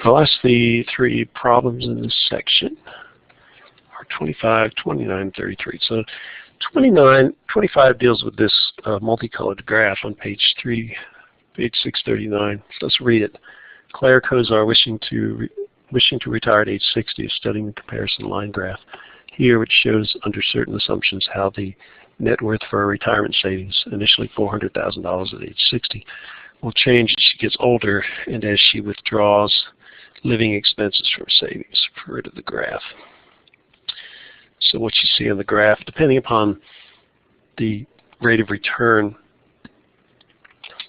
The last the three problems in this section are 25, 29, 33. So 25 deals with this multicolored graph on page 639. So let's read it. Claire Kozar, wishing to retire at age 60, is studying the comparison line graph here, which shows under certain assumptions how the net worth for her retirement savings, initially $400,000 at age 60, will change as she gets older and as she withdraws living expenses from savings. Refer to the graph. So what you see on the graph, depending upon the rate of return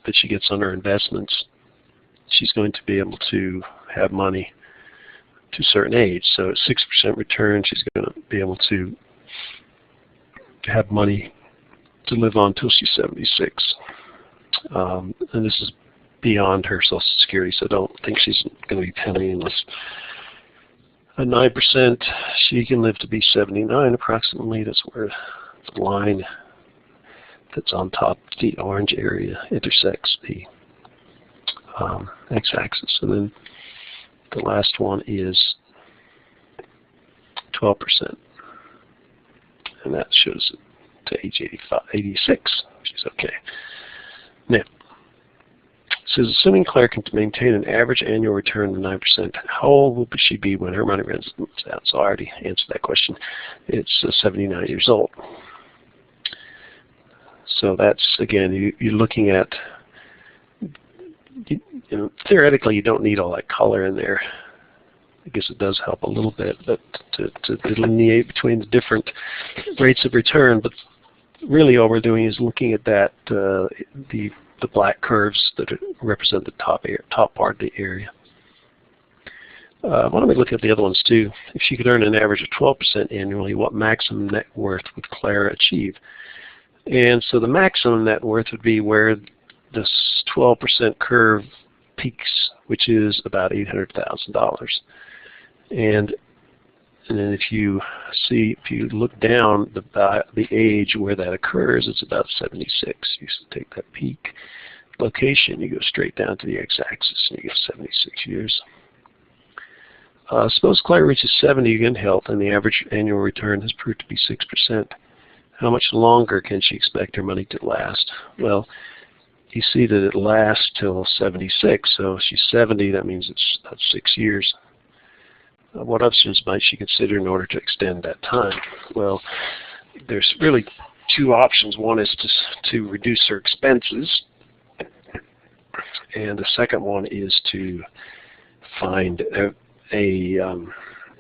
that she gets on her investments, she's going to be able to have money to a certain age. So at 6% return, she's going to be able to have money to live on until she's 76. And this is beyond her Social Security, so don't think she's going to be penniless. At 9%, she can live to be 79 approximately. That's where the line that's on top of the orange area intersects the x-axis. And then the last one is 12%. And that shows it to age 86, which is okay. Now, it says, assuming Claire can maintain an average annual return of 9%, how old will she be when her money runs out? So I already answered that question. It's 79 years old. So that's, again, you're looking at, theoretically you don't need all that color in there. I guess it does help a little bit, but to delineate between the different rates of return. But really all we're doing is looking at that, the black curves that represent the top part of the area. Why don't we look at the other ones too? If she could earn an average of 12% annually, what maximum net worth would Claire achieve? And so the maximum net worth would be where this 12% curve peaks, which is about $800,000. And then if you look down the age where that occurs, it's about 76. You take that peak location, you go straight down to the x-axis, and you get 76 years. Suppose Claire reaches 70 in health, and the average annual return has proved to be 6%. How much longer can she expect her money to last? Well, you see that it lasts till 76. So if she's 70, that means that's 6 years. What options might she consider in order to extend that time? Well, there's really two options. One is to reduce her expenses, and the second one is to find a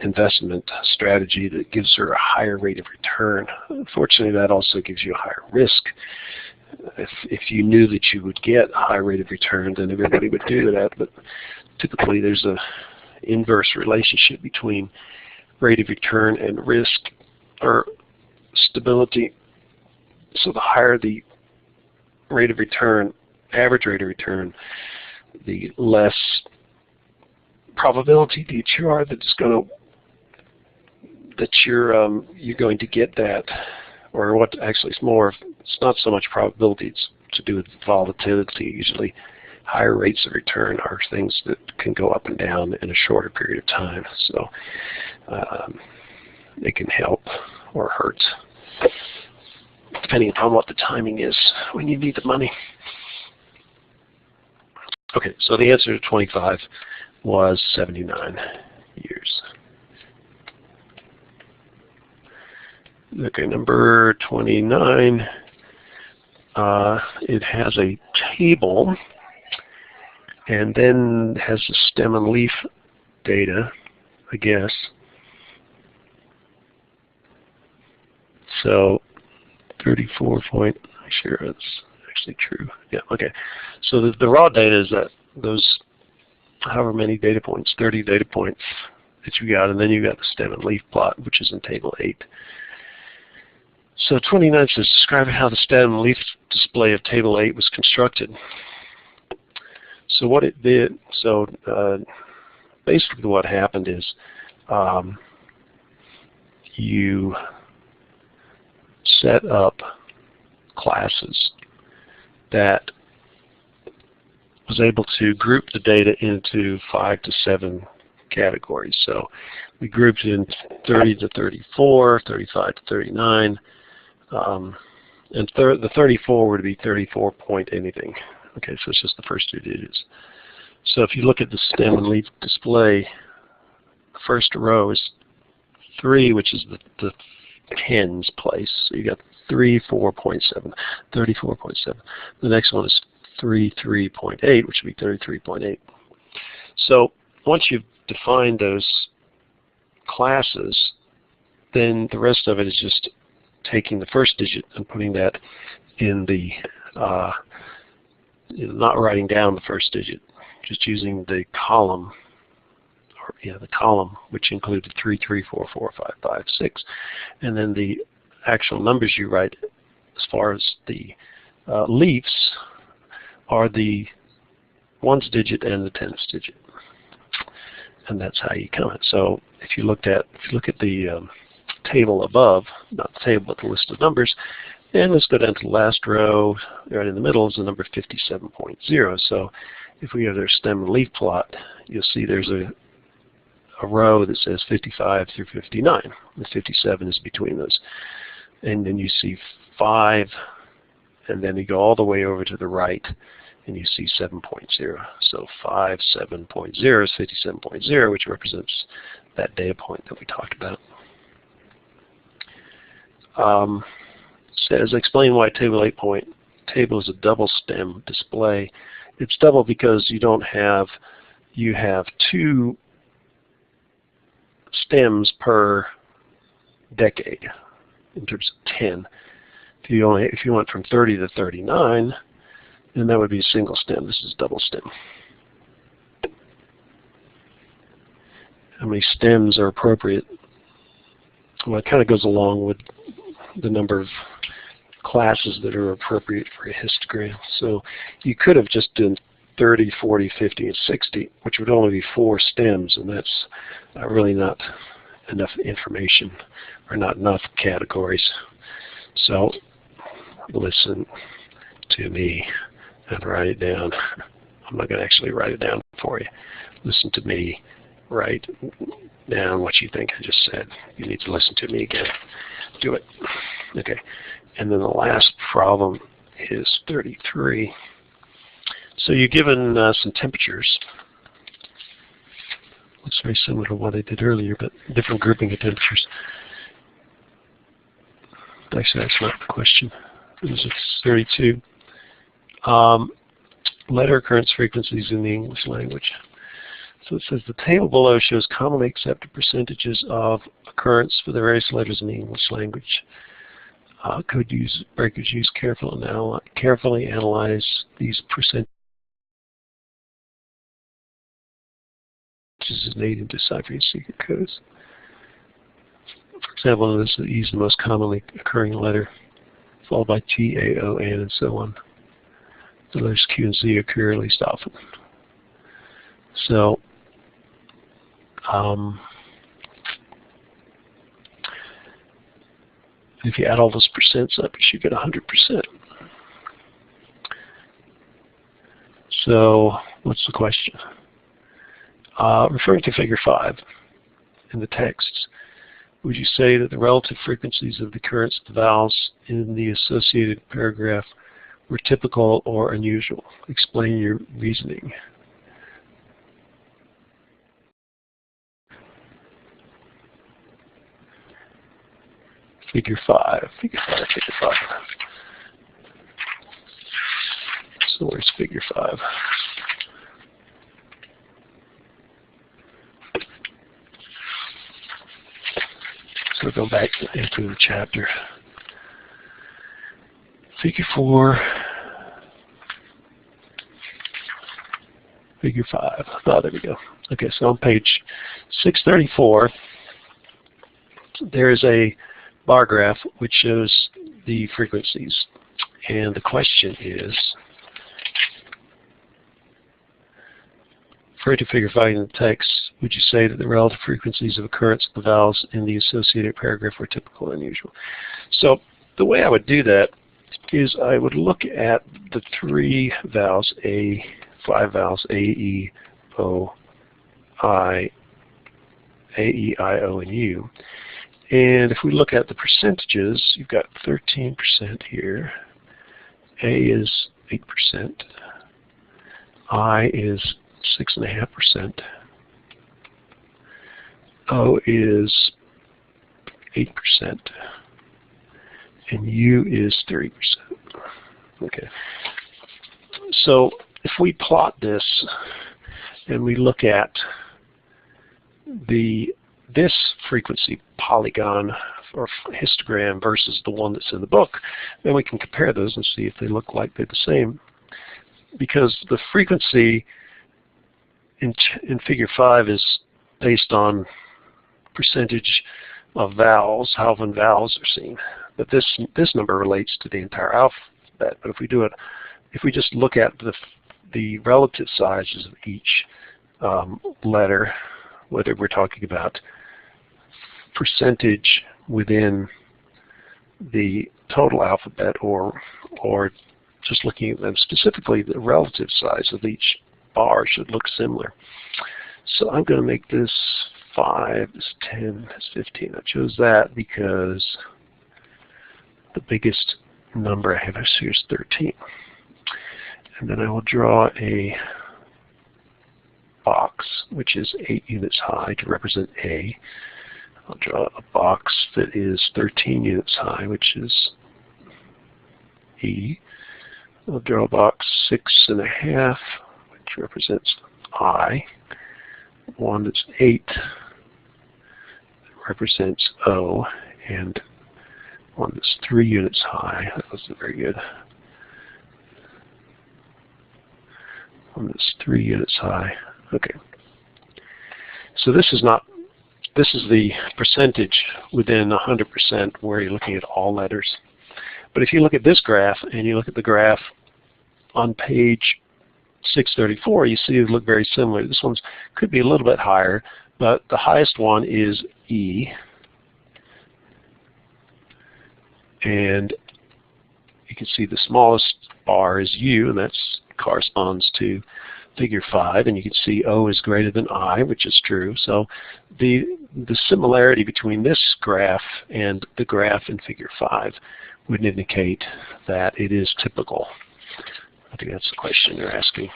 investment strategy that gives her a higher rate of return. Unfortunately, that also gives you a higher risk. If you knew that you would get a high rate of return, then everybody would do that. But typically, there's a inverse relationship between rate of return and risk or stability. So the higher the rate of return, average rate of return, the less probability that you are you're going to get that, or what actually is more, it's not so much probability, it's to do with volatility. Usually higher rates of return are things that can go up and down in a shorter period of time. So it can help or hurt depending upon what the timing is when you need the money. Okay, so the answer to 25 was 79 years. Okay, number 29, it has a table and then has the stem and leaf data, I guess. So 34 point, sure it's actually true. Yeah, okay. So the raw data is that those however many data points, 30 data points that you got, and then you got the stem and leaf plot, which is in table 8. So 29 says, describe how the stem and leaf display of table 8 was constructed. So what it did, basically what happened is you set up classes that was able to group the data into 5 to 7 categories. So we grouped it in 30 to 34, 35 to 39, and the 34 would be 34 point anything. Okay, so it's just the first 2 digits. So if you look at the stem and leaf display, the first row is 3, which is the tens place. So you got 34.7, 34.7. The next one is 33.8, which would be 33.8. So once you've defined those classes, then the rest of it is just taking the first digit and putting that in the, not writing down the first digit, just using the column, the column, which included 3, 3, 4, 4, 5, 5, 6, and then the actual numbers you write as far as the leaves are the ones digit and the tens digit, and that's how you count it. So if you look at the table above, not the table but the list of numbers, and let's go down to the last row. Right in the middle is the number 57.0. So if we have their stem and leaf plot, you'll see there's a row that says 55 through 59. The 57 is between those. And then you see 5, and then you go all the way over to the right, and you see 7.0. So 5, 7.0 is 57.0, which represents that data point that we talked about. Says, explain why table 8 point table is a double stem display. It's double because you have 2 stems per decade in terms of 10. If you went from 30 to 39, then that would be a single stem. This is double stem. How many stems are appropriate? Well, it kind of goes along with the number of classes that are appropriate for a histogram. So you could have just done 30, 40, 50, and 60, which would only be 4 stems, and that's really not enough information, or not enough categories. So listen to me and write it down. I'm not going to actually write it down for you. Listen to me. Write down what you think I just said. You need to listen to me again. Do it. Okay. And then the last problem is 33. So you're given some temperatures. Looks very similar to what I did earlier, but different grouping of temperatures. Actually, that's not the question. This is 32. Letter occurrence frequencies in the English language. So it says the table below shows commonly accepted percentages of occurrence for the various letters in the English language. Code breakers use carefully analyze these percentages in aid in deciphering secret codes. For example, this is E is the most commonly occurring letter, followed by T, A, O, N, and so on. The letters Q and Z occur at least often. So, if you add all those percents up, you should get 100%. So, what's the question? Referring to figure 5 in the text, would you say that the relative frequencies of the occurrence of the vowels in the associated paragraph were typical or unusual? Explain your reasoning. Figure 5. Figure 5. So where's figure 5? So go back into the chapter. Figure 4. Figure 5. Oh, there we go. Okay, so on page 634, there is a bar graph which shows the frequencies. And the question is, referring to figure 5 in the text, would you say that the relative frequencies of occurrence of the vowels in the associated paragraph were typical or unusual? So the way I would do that is I would look at the 3 vowels, A, 5 vowels, A, E, O, I, A, E, I, O, and U. And if we look at the percentages, you've got 13% here. A is 8%. I is 6.5%. O is 8%. And U is 30%. Okay. So if we plot this and we look at this frequency polygon or histogram versus the one that's in the book, then we can compare those and see if they look like they're the same. Because the frequency in figure 5 is based on percentage of vowels, how many vowels are seen. But this number relates to the entire alphabet. But if we do it, if we just look at the relative sizes of each letter, whether we're talking about percentage within the total alphabet or just looking at them specifically, the relative size of each bar should look similar. So I'm going to make this 5, this 10, this 15. I chose that because the biggest number I have here is 13. And then I will draw a box which is 8 units high to represent A. I'll draw a box that is 13 units high, which is E. I'll draw a box 6.5, which represents I. One that's 8 represents O, and one that's 3 units high. That wasn't very good. One that's 3 units high. Okay. So this is the percentage within 100% where you're looking at all letters. But if you look at this graph and you look at the graph on page 634, you see they look very similar. This one could be a little bit higher, but the highest one is E. And you can see the smallest bar is U, and that corresponds to figure 5, and you can see O is greater than I, which is true. So the similarity between this graph and the graph in figure 5 would indicate that it is typical. I think that's the question you're asking.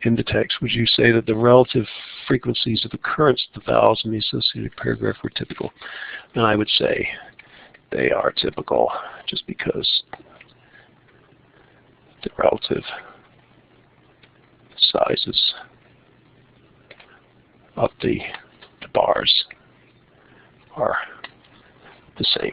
In the text, would you say that the relative frequencies of occurrence of the vowels in the associated paragraph were typical? And I would say they are typical, just because the relative sizes of the bars are the same.